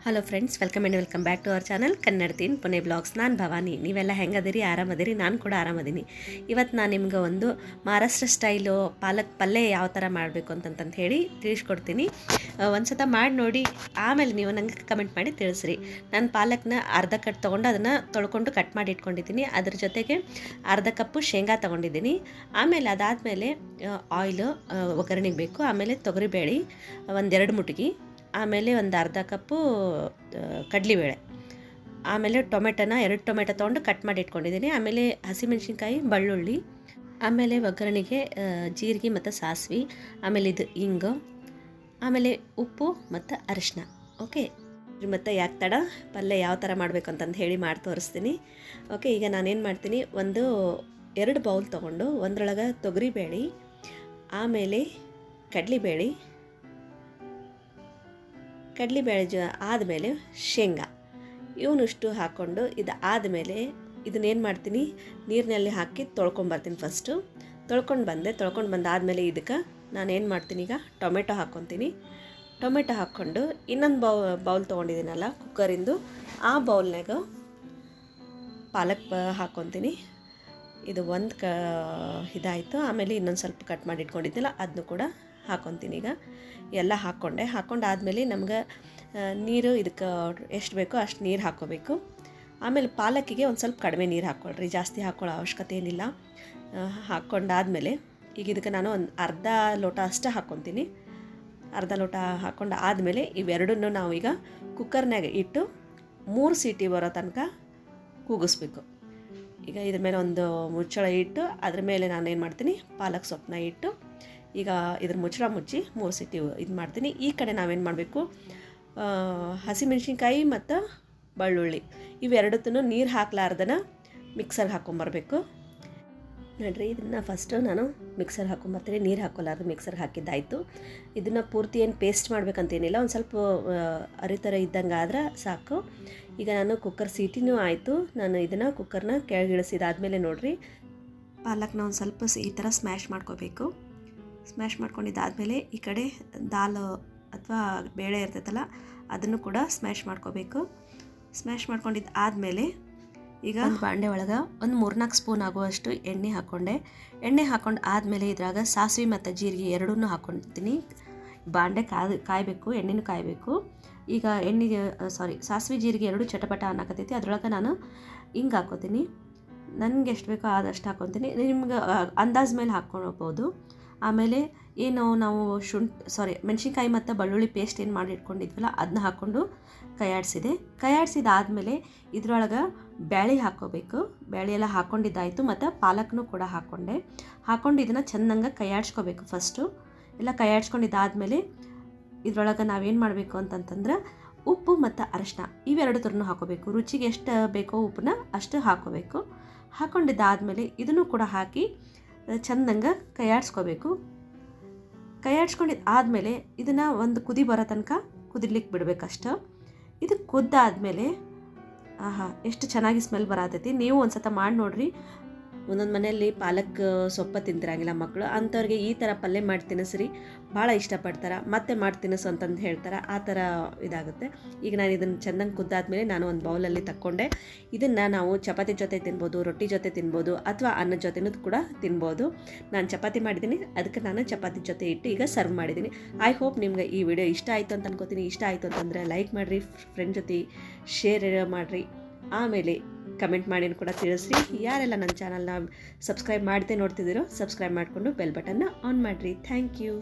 Hello friends, welcome back to our channel ಕನ್ನಡತಿನ್ Pune blogs. ನಾನು ಭವಾನಿ. ನೀವೆಲ್ಲ ಹೆಂಗದಿರಿ? ಆರಾಮದಿರಿ? ನಾನು ಕೂಡ ಆರಾಮದೀನಿ. ಇವತ್ತು ನಾನು ನಿಮ್ಗೆ ಒಂದು ಮಹಾರಾಷ್ಟ್ರ ಸ್ಟೈಲು ಪಾಲಕ್ ಪಲ್ಯ ಯಾವ ಥರ ಮಾಡಬೇಕು ಅಂತಂತ ಹೇಳಿ ತಿಳಿಸ್ಕೊಡ್ತೀನಿ. ಒಂದು ಸತ ಮಾಡಿ ನೋಡಿ, ಆಮೇಲೆ ನೀವು ನಂಗೆ ಕಮೆಂಟ್ ಮಾಡಿ ತಿಳಿಸ್ರಿ. ನಾನು ಪಾಲಕ್ನ ಅರ್ಧ ಕಟ್ ತೊಗೊಂಡು ಅದನ್ನು ತೊಳ್ಕೊಂಡು ಕಟ್ ಮಾಡಿ ಇಟ್ಕೊಂಡಿದ್ದೀನಿ. ಅದ್ರ ಜೊತೆಗೆ ಅರ್ಧ ಕಪ್ಪು ಶೇಂಗಾ ತೊಗೊಂಡಿದ್ದೀನಿ. ಆಮೇಲೆ ಅದಾದಮೇಲೆ ಆಯಿಲು ಒಗ್ಗರಣೆಗೆ ಬೇಕು. ಆಮೇಲೆ ತೊಗರಿಬೇಳೆ ಒಂದೆರಡು ಮುಟ್ಗಿ, ಆಮೇಲೆ ಒಂದು ಅರ್ಧ ಕಪ್ಪು ಕಡಲೆಬೇಳೆ, ಆಮೇಲೆ ಟೊಮೆಟೊನ 2 ಟೊಮೆಟೊ ತೊಗೊಂಡು ಕಟ್ ಮಾಡಿ ಇಟ್ಕೊಂಡಿದ್ದೀನಿ. ಆಮೇಲೆ ಹಸಿಮೆಣ್ಸಿನ್ಕಾಯಿ, ಬೆಳ್ಳುಳ್ಳಿ, ಆಮೇಲೆ ಒಗ್ಗರಣೆಗೆ ಜೀರಿಗೆ ಮತ್ತು ಸಾಸಿವೆ, ಆಮೇಲೆ ಇದು ಇಂಗು, ಆಮೇಲೆ ಉಪ್ಪು ಮತ್ತು ಅರಿಶಿನ. ಓಕೆ, ಮತ್ತು ಯಾಕೆ ತಡ, ಪಲ್ಯ ಯಾವ ಥರ ಮಾಡಬೇಕು ಅಂತಂದು ಹೇಳಿ ಮಾಡಿ ತೋರಿಸ್ತೀನಿ. ಓಕೆ, ಈಗ ನಾನೇನು ಮಾಡ್ತೀನಿ, 2 ಬೌಲ್ ತೊಗೊಂಡು ಒಂದ್ರೊಳಗೆ ತೊಗರಿಬೇಳೆ, ಆಮೇಲೆ ಕಡಲೆಬೇಳೆ ಆದಮೇಲೆ ಶೇಂಗಾ ಇವನಷ್ಟು ಹಾಕ್ಕೊಂಡು ಇದು ಆದಮೇಲೆ ಇದನ್ನೇನು ಮಾಡ್ತೀನಿ, ನೀರಿನಲ್ಲಿ ಹಾಕಿ ತೊಳ್ಕೊಂಬರ್ತೀನಿ. ಫಸ್ಟು ತೊಳ್ಕೊಂಡು ಬಂದಾದಮೇಲೆ ಇದಕ್ಕೆ ನಾನೇನು ಮಾಡ್ತೀನಿ, ಈಗ ಟೊಮೆಟೊ ಹಾಕ್ಕೊತೀನಿ. ಟೊಮೆಟೊ ಹಾಕ್ಕೊಂಡು ಇನ್ನೊಂದು ಬೌಲ್ ತೊಗೊಂಡಿದ್ದೀನಲ್ಲ ಕುಕ್ಕರಿಂದು, ಆ ಬೌಲ್ನಾಗ ಪಾಲಕ್ ಹಾಕ್ಕೊತೀನಿ. ಇದು ಒಂದು ಇದಾಯಿತು. ಆಮೇಲೆ ಇನ್ನೊಂದು ಸ್ವಲ್ಪ ಕಟ್ ಮಾಡಿ ಇಟ್ಕೊಂಡಿದ್ದಿಲ್ಲ ಅದನ್ನು ಕೂಡ ಹಾಕ್ಕೊತೀನಿ. ಈಗ ಎಲ್ಲ ಹಾಕ್ಕೊಂಡಾದ್ಮೇಲೆ ನಮ್ಗೆ ನೀರು ಇದಕ್ಕೆ ಎಷ್ಟು ಬೇಕೋ ಅಷ್ಟು ನೀರು ಹಾಕ್ಕೋಬೇಕು. ಆಮೇಲೆ ಪಾಲಕ್ಕಿಗೆ ಒಂದು ಸ್ವಲ್ಪ ಕಡಿಮೆ ನೀರು ಹಾಕ್ಕೊಳ್ರಿ, ಜಾಸ್ತಿ ಹಾಕ್ಕೊಳ್ಳೋ ಅವಶ್ಯಕತೆ ಏನಿಲ್ಲ. ಹಾಕ್ಕೊಂಡಾದ್ಮೇಲೆ ಈಗ ಇದಕ್ಕೆ ನಾನು ಒಂದು ಅರ್ಧ ಲೋಟ ಅಷ್ಟೇ ಹಾಕ್ಕೊತೀನಿ. ಅರ್ಧ ಲೋಟ ಹಾಕ್ಕೊಂಡು ಆದಮೇಲೆ ಇವೆರಡನ್ನೂ ನಾವು ಈಗ ಕುಕ್ಕರ್ನಾಗ ಇಟ್ಟು 3 ಸೀಟಿ ಬರೋ ತನಕ ಕೂಗಿಸ್ಬೇಕು. ಈಗ ಇದ್ರ ಮೇಲೆ ಒಂದು ಮುಚ್ಚಳ ಇಟ್ಟು ಅದ್ರ ಮೇಲೆ ನಾನು ಏನು ಮಾಡ್ತೀನಿ, ಪಾಲಕ್ ಸೊಪ್ಪನ್ನ ಇಟ್ಟು ಈಗ ಇದ್ರ ಮುಚ್ಚಳ ಮುಚ್ಚಿ 3 ಸೀಟಿ ಇದು ಮಾಡ್ತೀನಿ. ಈ ಕಡೆ ನಾವೇನು ಮಾಡಬೇಕು, ಹಸಿಮೆಣ್ಸಿನ್ಕಾಯಿ ಮತ್ತು ಬೆಳ್ಳುಳ್ಳಿ ಇವೆರಡತ್ತೂ ನೀರು ಹಾಕ್ಲಾರ್ದನ ಮಿಕ್ಸರ್ಗೆ ಹಾಕ್ಕೊಂಬರ್ಬೇಕು. ನೋಡ್ರಿ, ಇದನ್ನು ಫಸ್ಟು ನಾನು ಮಿಕ್ಸರ್ ಹಾಕ್ಕೊಂಬರ್ತೀನಿ. ನೀರು ಹಾಕ್ಕೊಲಾರ್ದು ಮಿಕ್ಸರ್ಗೆ ಹಾಕಿದ್ದಾಯಿತು. ಇದನ್ನು ಪೂರ್ತಿ ಏನು ಪೇಸ್ಟ್ ಮಾಡ್ಬೇಕಂತೇನಿಲ್ಲ, ಒಂದು ಸ್ವಲ್ಪ ಅರಿತರ ಇದ್ದಂಗೆ ಆದ್ರೆ ಸಾಕು. ಈಗ ನಾನು ಕುಕ್ಕರ್ ಸೀಟಿನೂ ಆಯಿತು. ನಾನು ಇದನ್ನು ಕುಕ್ಕರ್ನ ಕೆಳಗಿಳಿಸಿದಾದ್ಮೇಲೆ ನೋಡಿರಿ, ಪಾಲಕ್ನ ಒಂದು ಸ್ವಲ್ಪ ಈ ಥರ ಸ್ಮ್ಯಾಶ್ ಮಾಡ್ಕೋಬೇಕು. ಸ್ಮ್ಯಾಶ್ ಮಾಡ್ಕೊಂಡಿದ್ದಾದಮೇಲೆ ಈ ಕಡೆ ದಾಲ್ ಅಥವಾ ಬೇಳೆ ಇರ್ತೈತಲ್ಲ ಅದನ್ನು ಕೂಡ ಸ್ಮ್ಯಾಶ್ ಮಾಡ್ಕೋಬೇಕು. ಸ್ಮ್ಯಾಶ್ ಮಾಡ್ಕೊಂಡಿದ್ದು ಆದಮೇಲೆ ಈಗ ಒಂದು ಬಾಂಡೆ ಒಳಗೆ ಒಂದು 3-4 ಸ್ಪೂನ್ ಆಗುವಷ್ಟು ಎಣ್ಣೆ ಹಾಕ್ಕೊಂಡು ಆದಮೇಲೆ ಇದ್ರಾಗ ಸಾಸಿವೆ ಮತ್ತು ಜೀರಿಗೆ ಎರಡನ್ನೂ ಹಾಕ್ಕೊಳ್ತೀನಿ. ಬಾಂಡೆ ಕಾಯಬೇಕು, ಎಣ್ಣೆನೂ ಕಾಯಬೇಕು. ಈಗ ಸಾಸಿವೆ ಜೀರಿಗೆ ಎರಡು ಚಟಪಟ ಅನ್ನಕತ್ತೈತಿ. ಅದರೊಳಗೆ ನಾನು ಹಿಂಗೆ ಹಾಕ್ಕೋತೀನಿ. ನನಗೆ ಎಷ್ಟು ಬೇಕೋ ಆದಷ್ಟು ಹಾಕ್ಕೊತೀನಿ. ನಿಮ್ಗೆ ಅಂದಾಜು ಮೇಲೆ ಹಾಕ್ಕೊಳ್ಬೋದು. ಆಮೇಲೆ ಏನು ನಾವು ಮೆಣಸಿನ್ಕಾಯಿ ಮತ್ತು ಬೆಳ್ಳುಳ್ಳಿ ಪೇಸ್ಟ್ ಏನು ಮಾಡಿ ಇಟ್ಕೊಂಡಿದ್ವಲ್ಲ ಅದನ್ನ ಹಾಕ್ಕೊಂಡು ಕೈಯಾಡಿಸಿದಾದ್ಮೇಲೆ ಇದ್ರೊಳಗೆ ಬೇಳೆ ಹಾಕ್ಕೋಬೇಕು. ಬೇಳೆ ಎಲ್ಲ ಹಾಕ್ಕೊಂಡಿದ್ದಾಯಿತು. ಮತ್ತು ಪಾಲಕ್ನೂ ಕೂಡ ಹಾಕ್ಕೊಂಡು ಇದನ್ನು ಚೆಂದಂಗೆ ಕೈಯಾಡಿಸ್ಕೋಬೇಕು. ಫಸ್ಟು ಎಲ್ಲ ಕೈಯಾಡಿಸ್ಕೊಂಡಿದ್ದಾದಮೇಲೆ ಇದ್ರೊಳಗೆ ನಾವೇನು ಮಾಡಬೇಕು ಅಂತಂತಂದ್ರೆ ಉಪ್ಪು ಮತ್ತು ಅರಿಶಿನ ಇವೆರಡು ಥರನೂ ಹಾಕ್ಕೋಬೇಕು. ರುಚಿಗೆ ಎಷ್ಟು ಬೇಕೋ ಉಪ್ಪನ್ನ ಅಷ್ಟು ಹಾಕ್ಕೋಬೇಕು. ಹಾಕ್ಕೊಂಡಿದ್ದಾದಮೇಲೆ ಇದನ್ನು ಕೂಡ ಹಾಕಿ ಚೆಂದಂಗೆ ಕೈಯಾಡಿಸ್ಕೊಂಡಿದ್ದು ಆದಮೇಲೆ ಇದನ್ನು ಒಂದು ಕುದಿ ಬರೋ ತನಕ ಕುದಿಲಿಕ್ಕೆ ಬಿಡಬೇಕಷ್ಟು. ಇದು ಕುದ್ದಾದಮೇಲೆ ಎಷ್ಟು ಚೆನ್ನಾಗಿ ಸ್ಮೆಲ್ ಬರತೈತಿ. ನೀವು ಒಂದು ಸತ ಮಾಡಿ ನೋಡಿರಿ. ಒಂದೊಂದು ಮನೆಯಲ್ಲಿ ಪಾಲಕ್ ಸೊಪ್ಪು ತಿಂತಿರಂಗಿಲ್ಲ ಮಕ್ಕಳು, ಅಂಥವ್ರಿಗೆ ಈ ಥರ ಪಲ್ಯ ಮಾಡಿ ತಿನ್ನಿಸ್ರಿ, ಭಾಳ ಇಷ್ಟಪಡ್ತಾರೆ. ಮತ್ತೆ ಮಾಡಿ ತಿನ್ನಿಸು ಅಂತಂದು ಹೇಳ್ತಾರೆ. ಆ ಥರ ಇದಾಗುತ್ತೆ. ಈಗ ನಾನು ಇದನ್ನು ಚೆಂದಂಗೆ ಕುದ್ದಾದ್ಮೇಲೆ ನಾನು ಒಂದು ಬೌಲಲ್ಲಿ ತಕ್ಕೊಂಡೆ. ಇದನ್ನು ನಾವು ಚಪಾತಿ ಜೊತೆ ತಿನ್ಬೋದು, ರೊಟ್ಟಿ ಜೊತೆ ತಿನ್ಬೋದು, ಅಥವಾ ಅನ್ನದ ಜೊತೆನೂ ಕೂಡ ತಿನ್ಬೋದು. ನಾನು ಚಪಾತಿ ಮಾಡಿದ್ದೀನಿ, ಅದಕ್ಕೆ ನಾನು ಚಪಾತಿ ಜೊತೆ ಇಟ್ಟು ಈಗ ಸರ್ವ್ ಮಾಡಿದ್ದೀನಿ. ಐ ಹೋಪ್ ನಿಮ್ಗೆ ಈ ವಿಡಿಯೋ ಇಷ್ಟ ಆಯಿತು ಅಂತ ಅನ್ಕೋತೀನಿ. ಇಷ್ಟ ಆಯಿತು ಅಂತಂದರೆ ಲೈಕ್ ಮಾಡಿರಿ, ಫ್ರೆಂಡ್ ಜೊತೆ ಶೇರ್ ಮಾಡಿರಿ, ಆಮೇಲೆ ಕಮೆಂಟ್ ಮಾಡಿ ಕೂಡ ತಿಳಿಸ್ರಿ. ಯಾರೆಲ್ಲ ನನ್ನ ಚಾನಲ್ನ ಸಬ್ಸ್ಕ್ರೈಬ್ ಮಾಡದೆ ನೋಡ್ತಿದ್ದೀರೋ ಸಬ್ಸ್ಕ್ರೈಬ್ ಮಾಡಿಕೊಂಡು ಬೆಲ್ ಬಟನ್ನ ಆನ್ ಮಾಡಿರಿ. Thank you.